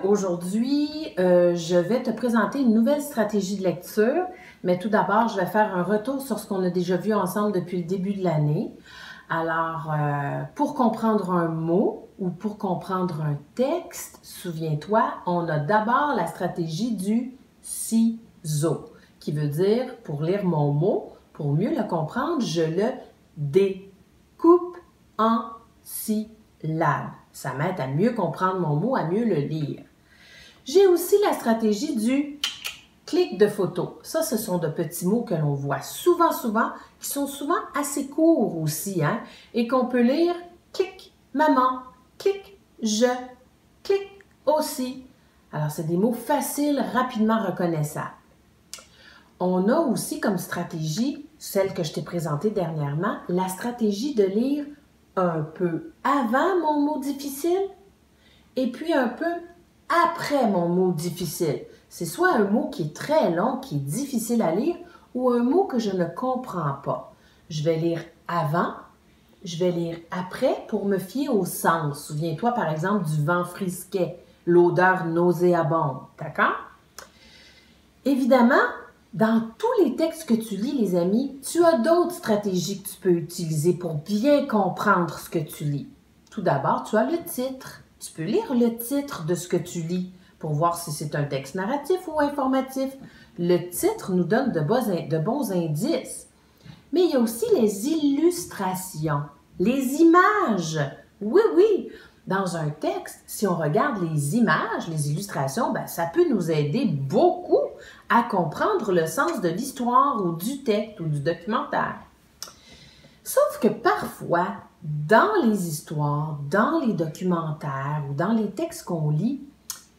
Aujourd'hui, je vais te présenter une nouvelle stratégie de lecture, mais tout d'abord, je vais faire un retour sur ce qu'on a déjà vu ensemble depuis le début de l'année. Alors, pour comprendre un mot ou pour comprendre un texte, souviens-toi, on a d'abord la stratégie du ciseau, qui veut dire, pour lire mon mot, pour mieux le comprendre, je le découpe en syllabes. Ça m'aide à mieux comprendre mon mot, à mieux le lire. J'ai aussi la stratégie du clic de photo. Ça, ce sont de petits mots que l'on voit souvent, qui sont souvent assez courts aussi, hein, et qu'on peut lire clic, maman, clic, je, clic aussi. Alors, c'est des mots faciles, rapidement reconnaissables. On a aussi comme stratégie, celle que je t'ai présentée dernièrement, la stratégie de lire un peu avant mon mot difficile et puis un peu après mon mot difficile. C'est soit un mot qui est très long, qui est difficile à lire, ou un mot que je ne comprends pas. Je vais lire avant, je vais lire après pour me fier au sens. Souviens-toi par exemple du vent frisquet, l'odeur nauséabonde, d'accord? Évidemment, dans tous les textes que tu lis, les amis, tu as d'autres stratégies que tu peux utiliser pour bien comprendre ce que tu lis. Tout d'abord, tu as le titre. Tu peux lire le titre de ce que tu lis pour voir si c'est un texte narratif ou informatif. Le titre nous donne de bons indices. Mais il y a aussi les illustrations, les images. Oui, oui. Dans un texte, si on regarde les images, les illustrations, ça peut nous aider beaucoup à comprendre le sens de l'histoire ou du texte ou du documentaire. Sauf que parfois, dans les histoires, dans les documentaires ou dans les textes qu'on lit,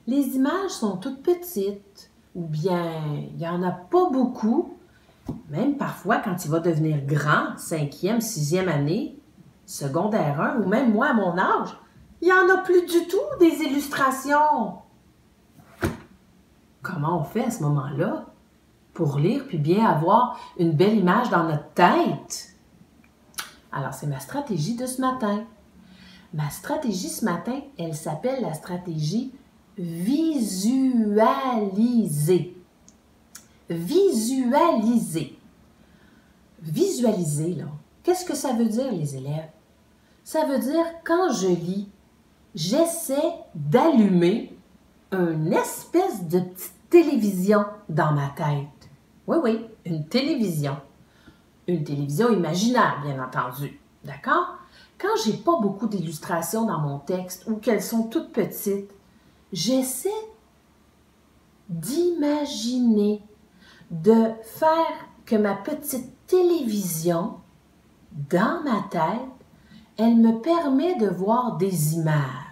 les images sont toutes petites ou bien il n'y en a pas beaucoup. Même parfois, quand il va devenir grand, 5e, 6e année, secondaire 1 ou même moi à mon âge, il n'y en a plus du tout des illustrations. Comment on fait à ce moment-là pour lire puis bien avoir une belle image dans notre tête? Alors, c'est ma stratégie de ce matin. Ma stratégie ce matin, elle s'appelle la stratégie visualiser. Visualiser. Visualiser, là. Qu'est-ce que ça veut dire, les élèves? Ça veut dire, quand je lis, j'essaie d'allumer une espèce de petite télévision dans ma tête. Oui, oui, une télévision. Une télévision imaginaire, bien entendu. D'accord? Quand j'ai pas beaucoup d'illustrations dans mon texte ou qu'elles sont toutes petites, j'essaie d'imaginer, de faire que ma petite télévision, dans ma tête, elle me permet de voir des images.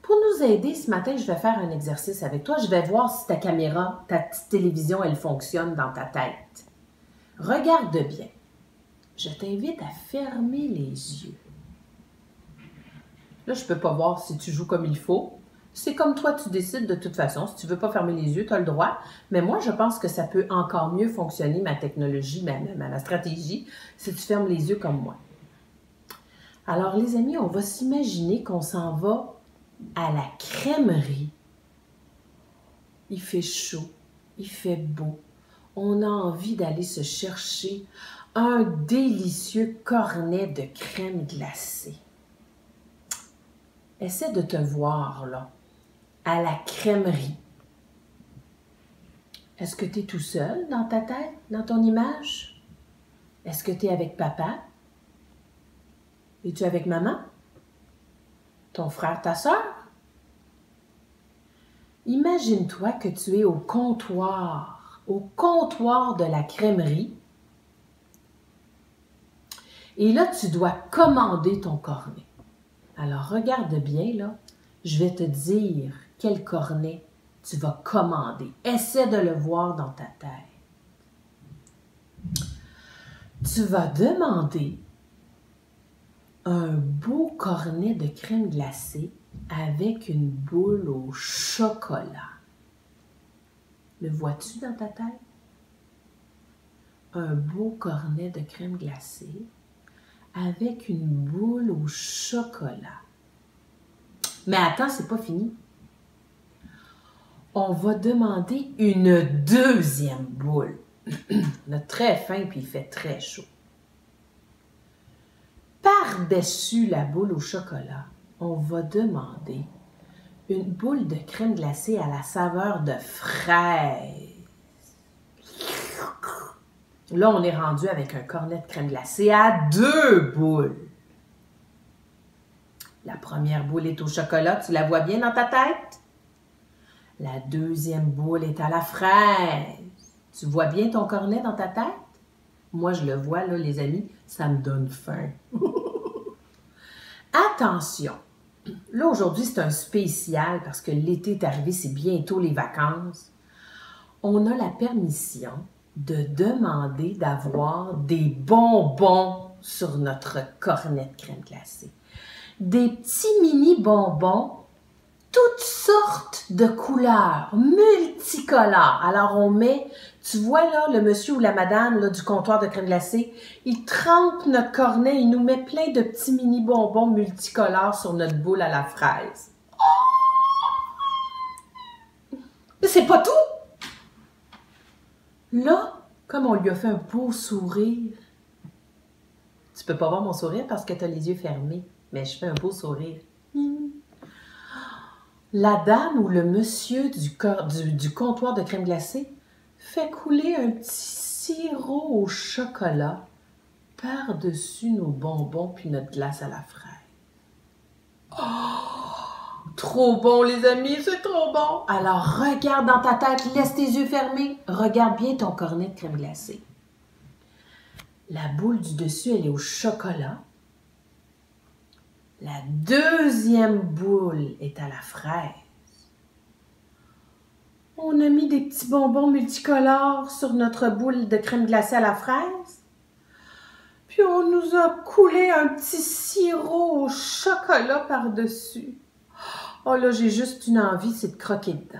Pour nous aider ce matin, je vais faire un exercice avec toi. Je vais voir si ta caméra, ta petite télévision, elle fonctionne dans ta tête. Regarde bien. Je t'invite à fermer les yeux. Là, je ne peux pas voir si tu joues comme il faut. C'est comme toi, tu décides de toute façon. Si tu ne veux pas fermer les yeux, tu as le droit. Mais moi, je pense que ça peut encore mieux fonctionner, ma technologie, ma stratégie, si tu fermes les yeux comme moi. Alors, les amis, on va s'imaginer qu'on s'en va à la crèmerie. Il fait chaud, il fait beau. On a envie d'aller se chercher un délicieux cornet de crème glacée. Essaie de te voir, là, à la crèmerie. Est-ce que tu es tout seul dans ta tête, dans ton image? Est-ce que tu es avec papa? Es-tu avec maman? Ton frère, ta sœur? Imagine-toi que tu es au comptoir de la crèmerie. Et là, tu dois commander ton cornet. Alors, regarde bien, là. Je vais te dire quel cornet tu vas commander. Essaie de le voir dans ta tête. Tu vas demander un beau cornet de crème glacée avec une boule au chocolat. Le vois-tu dans ta tête? Un beau cornet de crème glacée avec une boule au chocolat. Mais attends, c'est pas fini. On va demander une deuxième boule. On a très faim puis il fait très chaud. Par-dessus la boule au chocolat, on va demander une boule de crème glacée à la saveur de fraise. Là, on est rendu avec un cornet de crème glacée à 2 boules. La première boule est au chocolat, tu la vois bien dans ta tête? La deuxième boule est à la fraise. Tu vois bien ton cornet dans ta tête? Moi, je le vois, là, les amis, ça me donne faim. Attention! Là, aujourd'hui, c'est un spécial parce que l'été est arrivé, c'est bientôt les vacances. On a la permission de demander d'avoir des bonbons sur notre cornet de crème glacée. Des petits mini bonbons, toutes sortes de couleurs, multicolores. Alors, on met, tu vois là, le monsieur ou la madame là, du comptoir de crème glacée, il trempe notre cornet, il nous met plein de petits mini bonbons multicolores sur notre boule à la fraise. Mais c'est pas tout! Là, comme on lui a fait un beau sourire, tu peux pas voir mon sourire parce que tu as les yeux fermés, mais je fais un beau sourire. La dame ou le monsieur du comptoir de crème glacée fait couler un petit sirop au chocolat par-dessus nos bonbons puis notre glace à la fraise. Oh! Trop bon, les amis, c'est trop bon! Alors, regarde dans ta tête, laisse tes yeux fermés, regarde bien ton cornet de crème glacée. La boule du dessus, elle est au chocolat. La deuxième boule est à la fraise. On a mis des petits bonbons multicolores sur notre boule de crème glacée à la fraise. Puis on nous a coulé un petit sirop au chocolat par-dessus. Oh là, j'ai juste une envie, c'est de croquer dedans.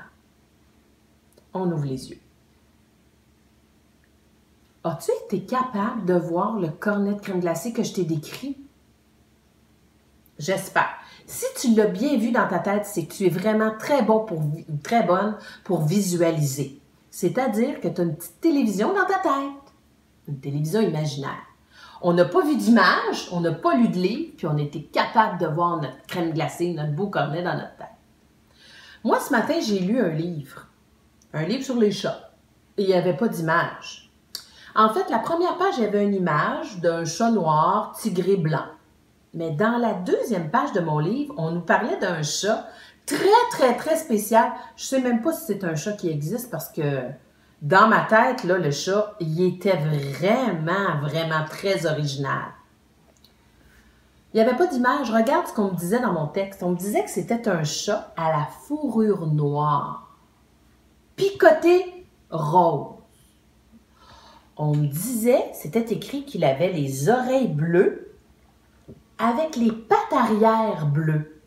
On ouvre les yeux. As-tu été capable de voir le cornet de crème glacée que je t'ai décrit? J'espère. Si tu l'as bien vu dans ta tête, c'est que tu es vraiment très bonne pour visualiser. C'est-à-dire que tu as une petite télévision dans ta tête. Une télévision imaginaire. On n'a pas vu d'image, on n'a pas lu de livre, puis on était capable de voir notre crème glacée, notre beau cornet dans notre tête. Moi, ce matin, j'ai lu un livre sur les chats, et il n'y avait pas d'image. En fait, la première page, il y avait une image d'un chat noir, tigré blanc. Mais dans la deuxième page de mon livre, on nous parlait d'un chat très spécial. Je ne sais même pas si c'est un chat qui existe parce que dans ma tête, là, le chat, il était vraiment très original. Il n'y avait pas d'image. Regarde ce qu'on me disait dans mon texte. On me disait que c'était un chat à la fourrure noire, picoté rose. On me disait, c'était écrit qu'il avait les oreilles bleues avec les pattes arrière bleues.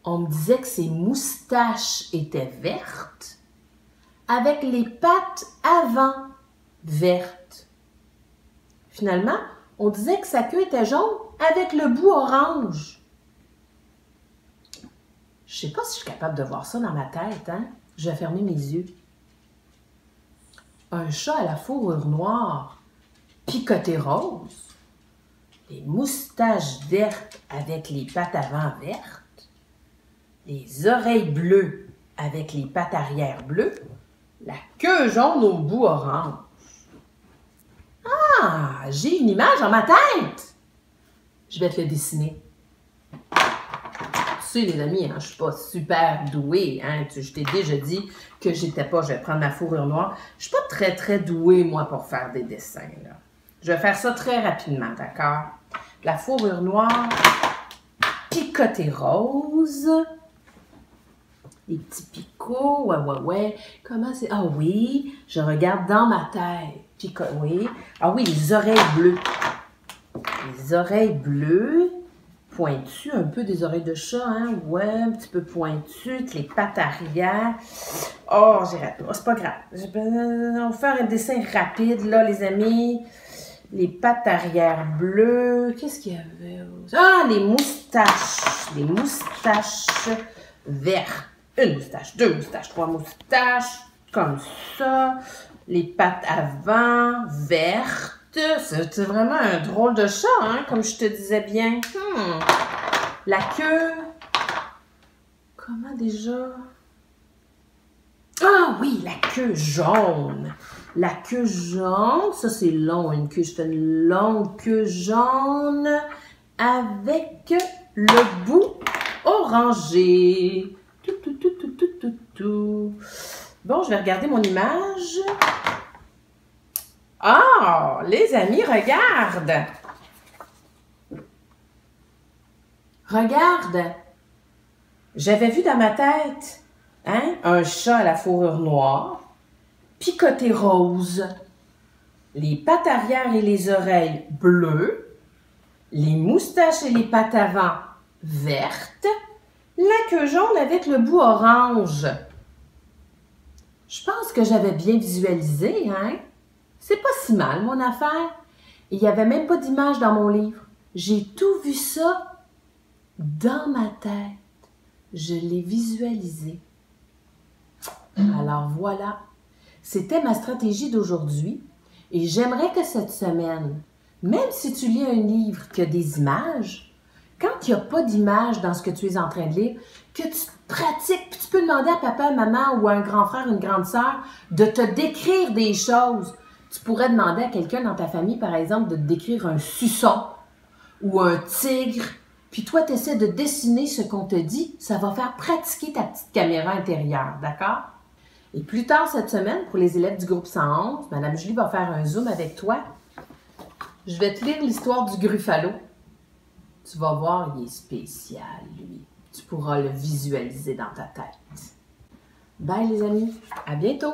On me disait que ses moustaches étaient vertes avec les pattes avant vertes. Finalement, on disait que sa queue était jaune avec le bout orange. Je sais pas si je suis capable de voir ça dans ma tête, hein? Je vais fermer mes yeux. Un chat à la fourrure noire, picoté rose, les moustaches vertes avec les pattes avant vertes, les oreilles bleues avec les pattes arrière bleues, la queue jaune au bout orange. Ah, j'ai une image dans ma tête! Je vais te le dessiner. Tu sais, les amis, hein, je suis pas super douée. Hein, je t'ai déjà dit que j'étais pas, je vais prendre ma fourrure noire. Je suis pas très douée, moi, pour faire des dessins. Là. Je vais faire ça très rapidement, d'accord? La fourrure noire, picoté rose, les petits picots, ouais. Comment c'est? Ah oui, je regarde dans ma tête. Oui. Ah oui, les oreilles bleues. Les oreilles bleues, pointues, un peu des oreilles de chat, hein? Ouais, un petit peu pointues, les pattes arrière. Oh, j'ai raté. Oh, c'est pas grave. On va faire un dessin rapide, là, les amis. Les pattes arrière bleues. Qu'est-ce qu'il y avait? Ah, les moustaches. Les moustaches vertes. Une moustache, deux moustaches, trois moustaches. Comme ça. Les pattes avant vertes. C'est vraiment un drôle de chat, hein, comme je te disais bien. La queue. Comment déjà? Ah oui, la queue jaune. La queue jaune, ça c'est long, une queue. Je fais une longue queue jaune avec le bout orangé. Tout. Bon, je vais regarder mon image. Ah, les amis, regarde. Regarde. J'avais vu dans ma tête, hein, un chat à la fourrure noire, picoté rose, les pattes arrière et les oreilles bleues, les moustaches et les pattes avant vertes, la queue jaune avec le bout orange. Je pense que j'avais bien visualisé, hein? C'est pas si mal, mon affaire. Il n'y avait même pas d'image dans mon livre. J'ai tout vu ça dans ma tête. Je l'ai visualisé. Alors voilà, c'était ma stratégie d'aujourd'hui et j'aimerais que cette semaine, même si tu lis un livre qui a des images, quand il n'y a pas d'images dans ce que tu es en train de lire, que tu pratiques, puis tu peux demander à papa, maman ou à un grand frère, une grande sœur de te décrire des choses. Tu pourrais demander à quelqu'un dans ta famille, par exemple, de te décrire un suçon ou un tigre. Puis toi, tu essaies de dessiner ce qu'on te dit. Ça va faire pratiquer ta petite caméra intérieure, d'accord? Et plus tard cette semaine, pour les élèves du groupe 111, Mme Julie va faire un zoom avec toi. Je vais te lire l'histoire du Gruffalo. Tu vas voir, il est spécial, lui. Tu pourras le visualiser dans ta tête. Bye les amis, à bientôt!